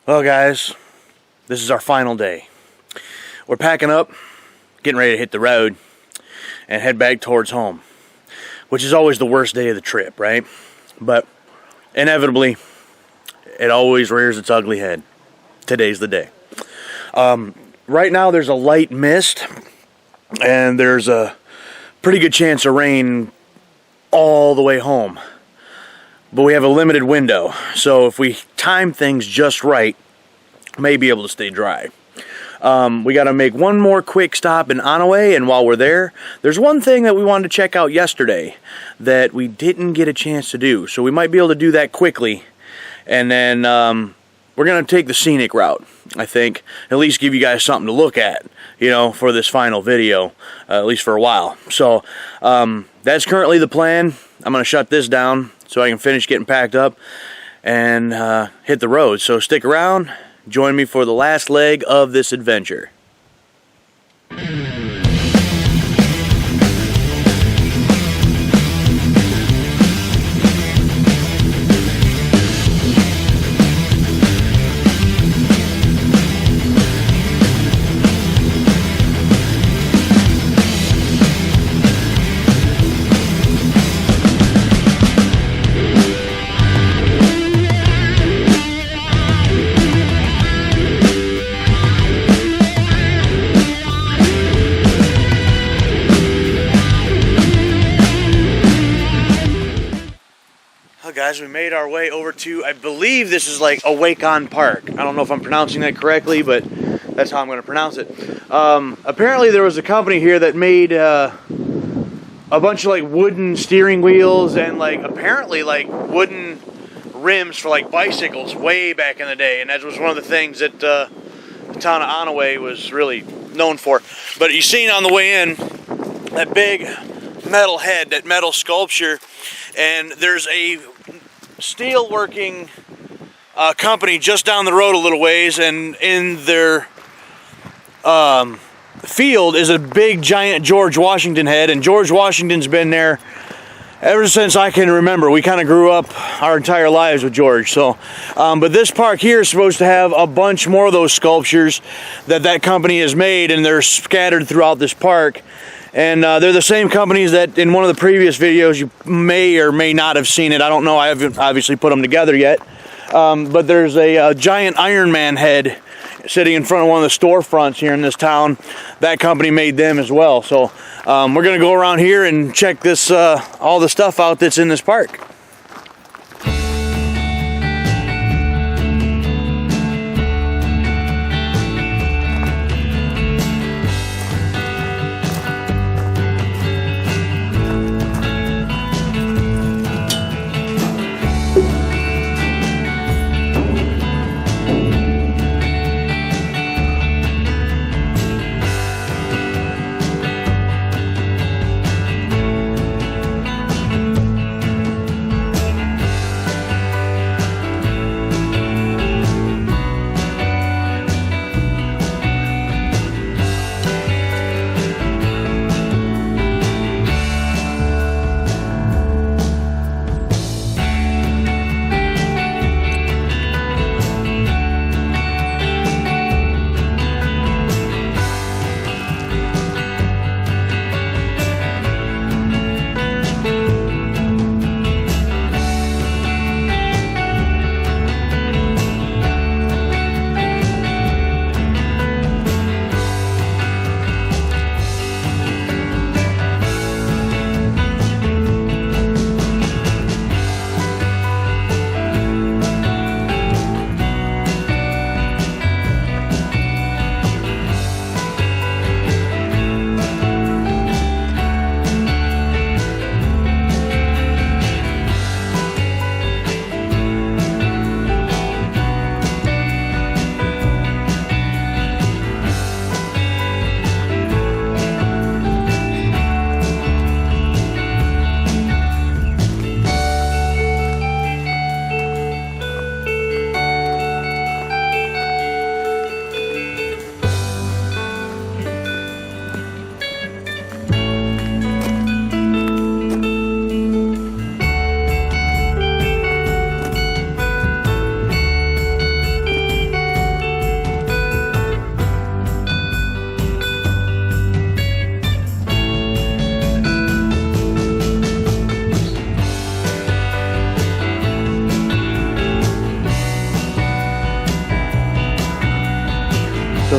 Well, guys, this is our final day. We're packing up, getting ready to hit the road, and head back towards home, which is always the worst day of the trip, right? But inevitably, it always rears its ugly head. Today's the day. Right now, there's a light mist, and there's a pretty good chance of rain all the way home. But we have a limited window, so if we time things just right, may be able to stay dry. We got to make one more quick stop in Onaway, and while we're there, there's one thing that we wanted to check out yesterday that we didn't get a chance to do, so we might be able to do that quickly, and then we're going to take the scenic route, I think, at least give you guys something to look at, you know, for this final video, at least for a while. So that's currently the plan. I'm going to shut this down so I can finish getting packed up and hit the road. So stick around, join me for the last leg of this adventure. Guys, we made our way over to, I believe this is like Awakon Park. I don't know if I'm pronouncing that correctly, but that's how I'm going to pronounce it. Apparently there was a company here that made a bunch of like wooden steering wheels and like apparently like wooden rims for like bicycles way back in the day, and that was one of the things that the town of Onaway was really known for. But you seen on the way in that big metal head, that metal sculpture, and there's a steel working company just down the road a little ways, and in their field is a big giant George Washington head, and George Washington's been there ever since I can remember. We kind of grew up our entire lives with George. So but this park here is supposed to have a bunch more of those sculptures that company has made, and they're scattered throughout this park. And they're the same companies that in one of the previous videos you may or may not have seen it. I don't know. I haven't obviously put them together yet. But there's a giant Iron Man head sitting in front of one of the storefronts here in this town. That company made them as well. So we're going to go around here and check this all the stuff out that's in this park.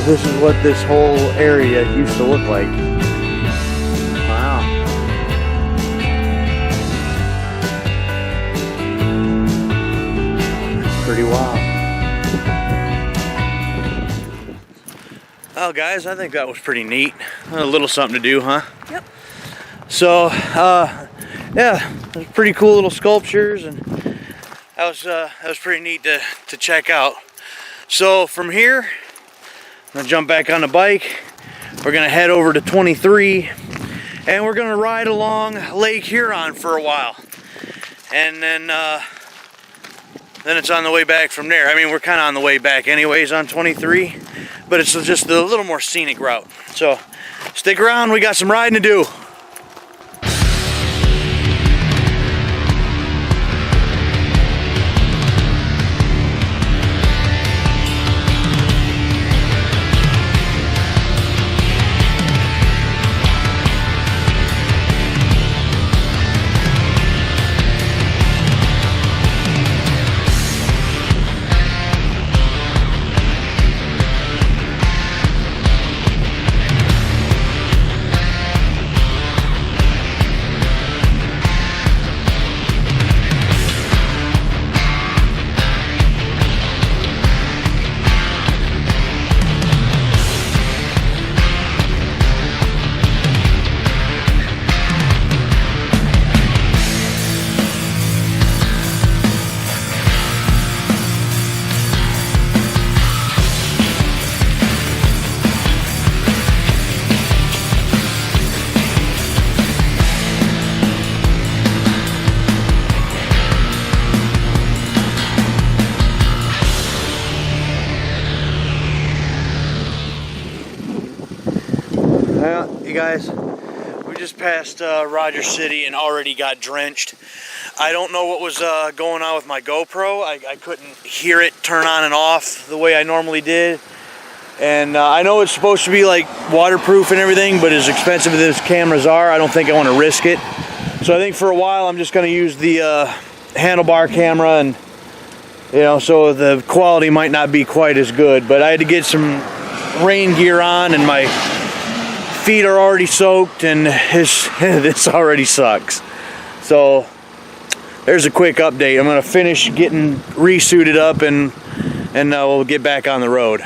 this is what this whole area used to look like. Wow. That's pretty wild. Well, guys, I think that was pretty neat. A little something to do, huh? Yep. So, yeah, there's pretty cool little sculptures, and that was pretty neat to check out. So from here, I'm gonna jump back on the bike. We're gonna head over to 23, and we're gonna ride along Lake Huron for a while, and then it's on the way back from there. I mean, we're kind of on the way back anyways on 23, but it's just a little more scenic route. So stick around, we got some riding to do. Well, you guys, we just passed Rogers City and already got drenched. I don't know what was going on with my GoPro. I couldn't hear it turn on and off the way I normally did. And I know it's supposed to be like waterproof and everything, but as expensive as those cameras are, I don't think I want to risk it. So I think for a while I'm just going to use the handlebar camera, and you know, so the quality might not be quite as good. But I had to get some rain gear on, and my feet are already soaked, and this already sucks. So there's a quick update. I'm gonna finish getting re-suited up, and we'll get back on the road.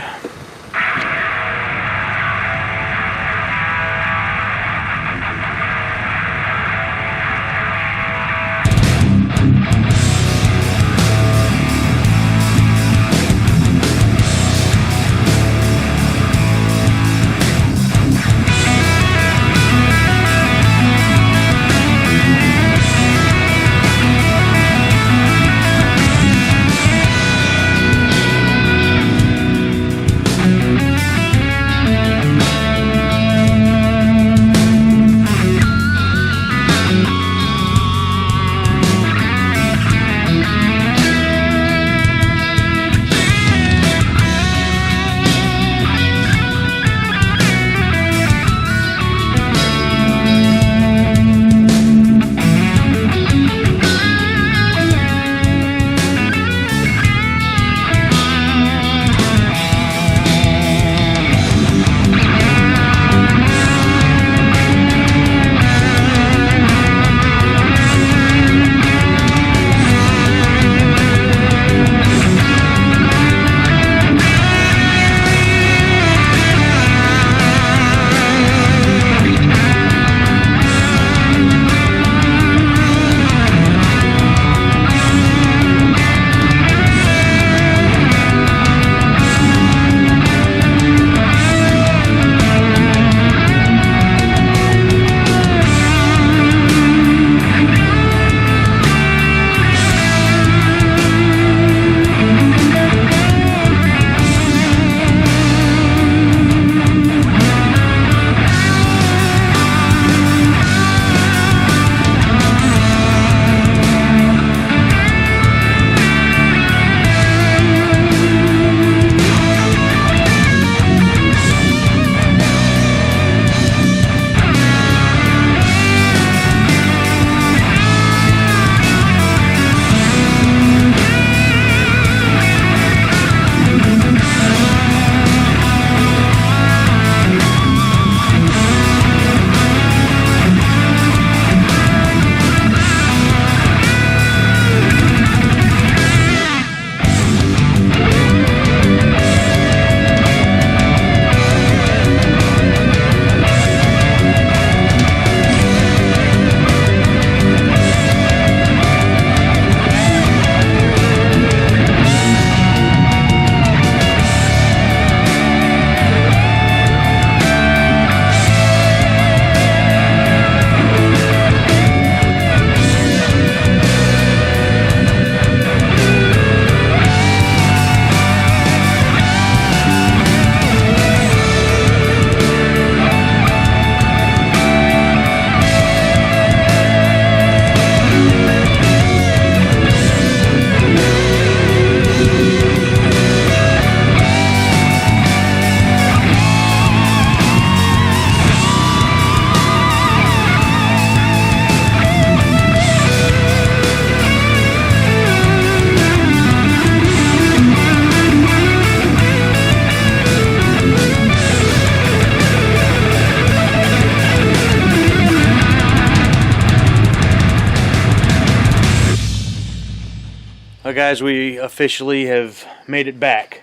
Well, guys, we officially have made it back.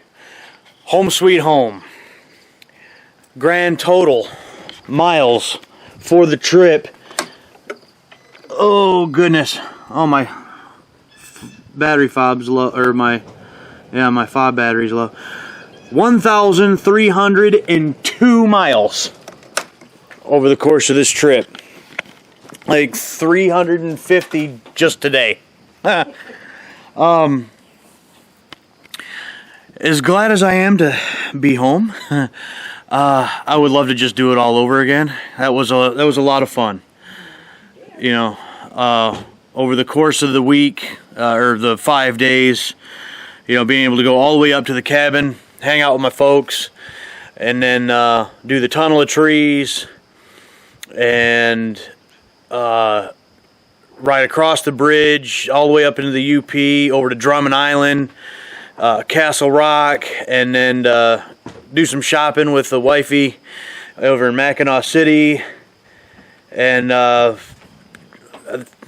Home sweet home. Grand total miles for the trip. Oh goodness. Oh, my battery fob's low, or my fob battery's low. 1,302 miles over the course of this trip. Like 350 just today. As glad as I am to be home, I would love to just do it all over again. That was a lot of fun. You know, over the course of the week, or the 5 days, you know, being able to go all the way up to the cabin, hang out with my folks, and then do the tunnel of trees, and ride across the bridge all the way up into the UP, over to Drummond Island, Castle Rock, and then do some shopping with the wifey over in Mackinac City, and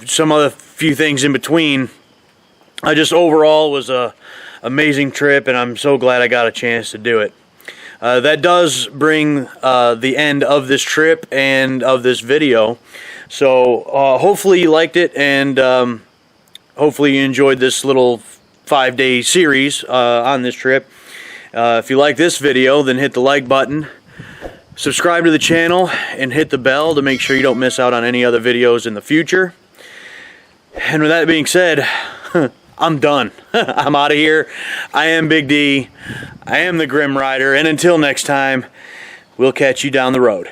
some other few things in between. I just overall was a amazing trip, and I'm so glad I got a chance to do it. That does bring the end of this trip and of this video. So hopefully you liked it, and hopefully you enjoyed this little 5-day series on this trip. If you like this video, then hit the like button, subscribe to the channel, and hit the bell to make sure you don't miss out on any other videos in the future. And with that being said, I'm done. I'm out of here. I am Big D. I am the Grim Rider, and until next time, we'll catch you down the road.